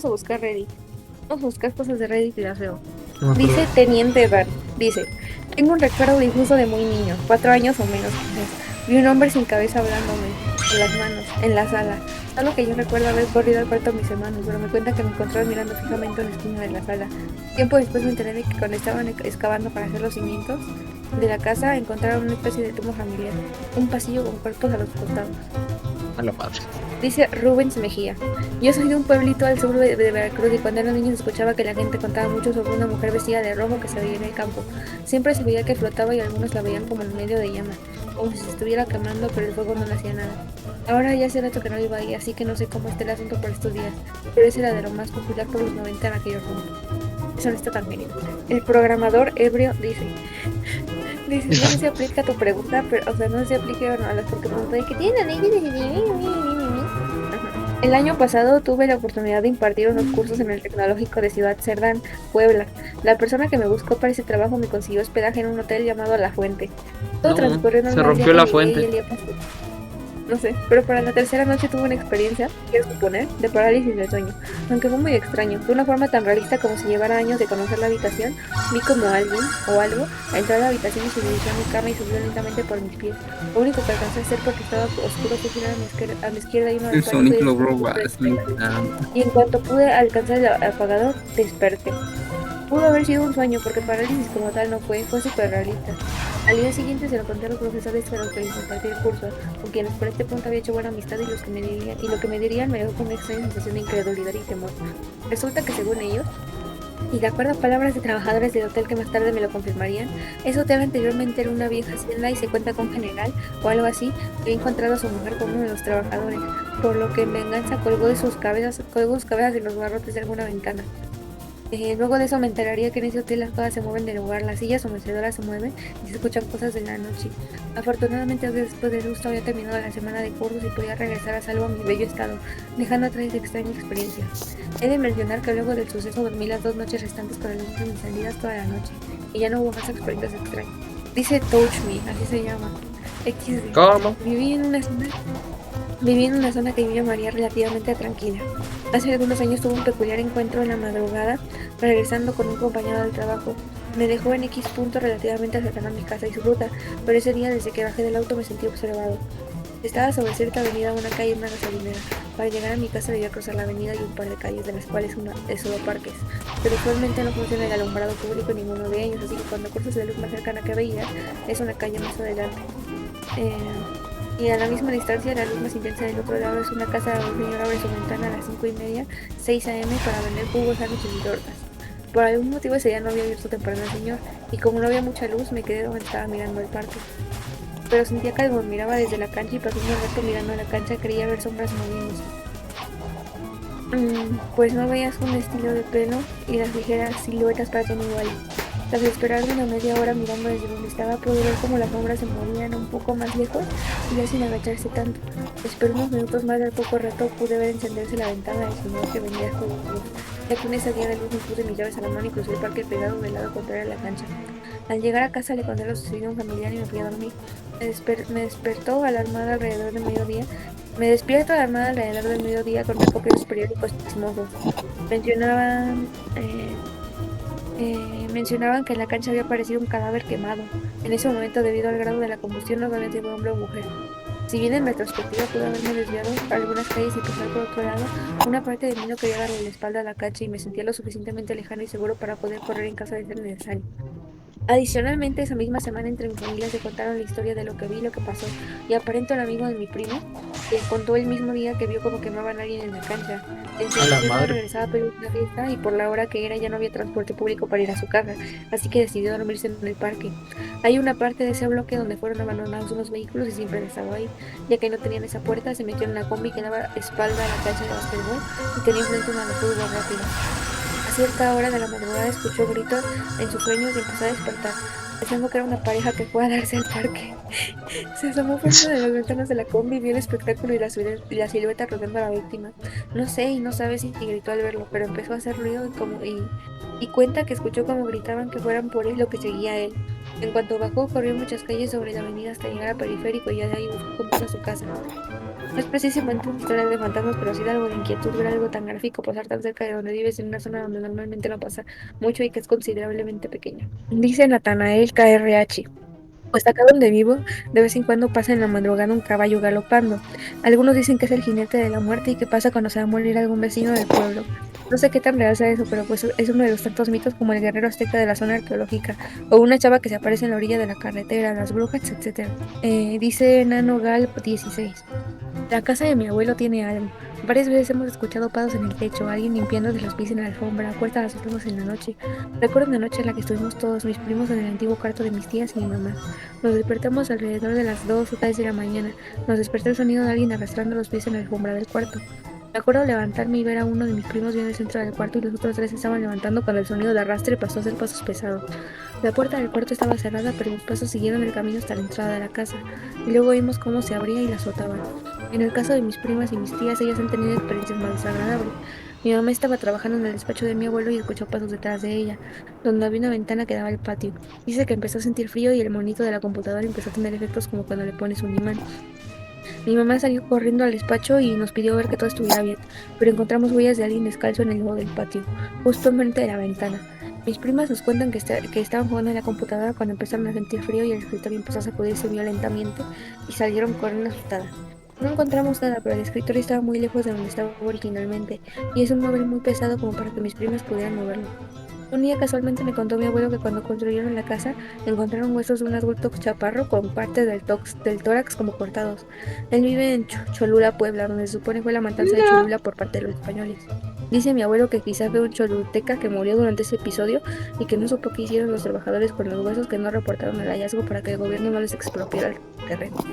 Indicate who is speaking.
Speaker 1: vamos a buscar Reddit. Vamos a buscar cosas de Reddit y las veo.
Speaker 2: No me acuerdo.
Speaker 1: Dice Teniente Dan. Dice, tengo un recuerdo difuso de muy niño, 4 años o menos, quizás. Vi un hombre sin cabeza hablándome con las manos, en la sala. Solo que yo recuerdo haber corrido al cuarto a mis hermanos, pero me cuenta que me encontraba mirando fijamente en la esquina de la sala. Tiempo después me enteré de que cuando estaban excavando para hacer los cimientos de la casa, encontraron una especie de tumba familiar. Un pasillo con cuerpos a los costados.
Speaker 2: A la madre.
Speaker 1: Dice Rubens Mejía. Yo soy de un pueblito al sur de Veracruz y cuando era niño se escuchaba que la gente contaba mucho sobre una mujer vestida de rojo que se veía en el campo. Siempre se veía que flotaba y algunos la veían como en medio de llamas, como si se estuviera quemando, pero el fuego no le hacía nada. Ahora ya hace rato que no iba ahí, así que no sé cómo está el asunto por estos días, pero ese era de lo más popular por los 90 en aquellos rumbos. Eso no está tan bien. El programador ebrio dice, no sé si aplica a tu pregunta, pero, o sea, no sé si aplica a las porque pregunté de que tienen. El año pasado tuve la oportunidad de impartir unos cursos en el Tecnológico de Ciudad Cerdán, Puebla. La persona que me buscó para ese trabajo me consiguió hospedaje en un hotel llamado La Fuente. Todo
Speaker 2: No,
Speaker 1: transcurrió
Speaker 2: se
Speaker 1: normal el día
Speaker 2: rompió
Speaker 1: que
Speaker 2: la
Speaker 1: llegué y
Speaker 2: fuente.
Speaker 1: el día pasó. No sé, pero para la tercera noche tuve una experiencia, quiero suponer, de parálisis del sueño, aunque fue muy extraño. De una forma tan realista como si llevara años de conocer la habitación, vi como alguien o algo entró a la habitación y se dirigió a mi cama y subió lentamente por mis pies. Lo único que alcancé a hacer porque estaba oscuro fue girar a mi izquierda y uno del
Speaker 2: El
Speaker 1: pánico y
Speaker 2: Sonic Logro
Speaker 1: después
Speaker 2: me encanta.
Speaker 1: y en cuanto pude alcanzar el apagador, desperté. Pudo haber sido un sueño porque parálisis como tal no fue súper realista. Al día siguiente se lo conté a los profesores con los que les impartí el curso, con quienes por este punto había hecho buena amistad y, lo que me dirían me dejó con una extraña sensación de incredulidad y temor. Resulta que según ellos, y de acuerdo a palabras de trabajadores del hotel que más tarde me lo confirmarían, ese hotel anteriormente era una vieja hacienda y se cuenta con un general o algo así que había encontrado a su mujer con uno de los trabajadores, por lo que en venganza colgó sus cabezas en los barrotes de alguna ventana. Luego de eso me enteraría que en ese hotel las cosas se mueven del lugar, las sillas o mecedoras se mueven y se escuchan cosas de la noche. Afortunadamente después de susto había terminado la semana de cursos y podía regresar a salvo a mi bello estado, dejando atrás esa extraña experiencia. He de mencionar que luego del suceso dormí las 2 noches restantes con las luces encendidas toda la noche y ya no hubo más experiencias extrañas. Dice Touch Me, así se llama. XD.
Speaker 2: ¿Cómo?
Speaker 1: Viví en una zona que yo llamaría relativamente tranquila. Hace algunos años tuve un peculiar encuentro en la madrugada, regresando con un compañero del trabajo. Me dejó en X punto relativamente cercano a mi casa y su ruta, pero ese día desde que bajé del auto me sentí observado. Estaba sobre cierta avenida, una calle y una gasolinera. Para llegar a mi casa debía cruzar la avenida y un par de calles, de las cuales una es solo parques. Pero usualmente no funciona el alumbrado público en ninguno de ellos, así que cuando cruzas la luz más cercana que veías, es una calle más adelante. Eh, y a la misma distancia, la luz más intensa del otro lado es una casa donde un señor abre su ventana a las 5:30, 6 a.m. para vender jugos, sándwiches y tortas. Por algún motivo ese día no había abierto temprano el señor, y como no había mucha luz, me quedé donde estaba mirando el parque. Pero sentía que algo me miraba desde la cancha y pasando un rato mirando la cancha creía ver sombras moviéndose. Pues no veías un estilo de pelo y las ligeras siluetas parecían iguales. Tras esperar una media hora mirando desde donde estaba, pude ver cómo las sombras se movían un poco más lejos y ya sin agacharse tanto. Esperé unos minutos más y al poco rato pude ver encenderse la ventana del señor que venía con luz. Ya que en esa guía de luz me puse mis llaves a la mano y crucé el parque pegado del lado contrario a la cancha. Al llegar a casa le conté lo sucedido a un familiar y me fui a dormir. Me despertó alarmada alrededor del mediodía. Me despierto alarmada alrededor del mediodía con recopios de los periódicos chismosos. Mencionaban, mencionaban que en la cancha había aparecido un cadáver quemado. En ese momento, debido al grado de la combustión, no sabía si fue hombre o mujer. Si bien en retrospectiva pude haberme desviado a algunas calles y pasar por otro lado, una parte de mí no quería darle la espalda a la cancha y me sentía lo suficientemente lejano y seguro para poder correr en caso de ser necesario. Adicionalmente, esa misma semana entre mi familia se contaron la historia de lo que vi y lo que pasó, y aparente un amigo de mi primo contó el mismo día que vio como quemaban a alguien en la cancha. En su
Speaker 2: A la
Speaker 1: desespero
Speaker 2: madre.
Speaker 1: regresaba a pedir una fiesta y por la hora que era ya no había transporte público para ir a su casa, así que decidió dormirse en el parque. Hay una parte de ese bloque donde fueron abandonados unos vehículos y siempre han estado ahí, ya que no tenían esa puerta, se metió en la combi que daba espalda a la cancha de basquetbol y tenía enfrente una curva rápida. A cierta hora de la madrugada escuchó gritos en sus sueños y empezó a despertar, pensando que era una pareja que fue a darse al parque. Se asomó por una de las ventanas de la combi y vio el espectáculo y la silueta rodeando a la víctima. No sé y no sabe si gritó al verlo, pero empezó a hacer ruido y cuenta que escuchó como gritaban que fueran por él lo que seguía a él. En cuanto bajó, corrió muchas calles sobre la avenida hasta llegar al periférico y ya de ahí buscó a su casa. No es precisamente una historia de fantasmas, pero sí de algo de inquietud ver algo tan gráfico pasar tan cerca de donde vives en una zona donde normalmente no pasa mucho y que es considerablemente pequeña. Dice Natanael KRH. Pues acá donde vivo, de vez en cuando pasa en la madrugada un caballo galopando. Algunos dicen que es el jinete de la muerte y que pasa cuando se va a morir algún vecino del pueblo. No sé qué tan real sea eso, pero pues es uno de los tantos mitos como el guerrero azteca de la zona arqueológica, o una chava que se aparece en la orilla de la carretera, las brujas, etcétera. Dice Nano Gal 16. La casa de mi abuelo tiene algo. Varias veces hemos escuchado pasos en el techo, alguien limpiando de los pies en la alfombra, puertas asustarnos en la noche. Recuerdo una noche en la que estuvimos todos mis primos en el antiguo cuarto de mis tías y mi mamá. Nos despertamos alrededor de las 2 o 3 de la mañana. Nos despertó el sonido de alguien arrastrando los pies en la alfombra del cuarto. Me acuerdo levantarme y ver a uno de mis primos bien en el centro del cuarto y los otros tres estaban levantando cuando el sonido de arrastre pasó a ser pasos pesados. La puerta del cuarto estaba cerrada, pero mis pasos siguieron el camino hasta la entrada de la casa, y luego vimos cómo se abría y la azotaban. En el caso de mis primas y mis tías, ellas han tenido experiencias más desagradables. Mi mamá estaba trabajando en el despacho de mi abuelo y escuchó pasos detrás de ella, donde había una ventana que daba al patio. Dice que empezó a sentir frío y el monito de la computadora empezó a tener efectos como cuando le pones un imán. Mi mamá salió corriendo al despacho y nos pidió ver que todo estuviera bien, pero encontramos huellas de alguien descalzo en el lodo del patio, justo enfrente de la ventana. Mis primas nos cuentan que estaban jugando en la computadora cuando empezaron a sentir frío y el escritorio empezó a sacudirse violentamente y salieron corriendo asustadas. No encontramos nada, pero el escritorio estaba muy lejos de donde estaba originalmente, y es un mueble muy pesado como para que mis primas pudieran moverlo. Un día casualmente me contó mi abuelo que cuando construyeron la casa encontraron huesos de un adulto chaparro con partes del tórax como cortados. Él vive en Cholula, Puebla, donde se supone fue la matanza de
Speaker 2: Mira.
Speaker 1: Cholula por parte de los españoles. Dice mi abuelo que quizás fue un choluteca que murió durante ese episodio y que no supo qué hicieron los trabajadores con los huesos que no reportaron el hallazgo para que el gobierno no les expropiara el terreno.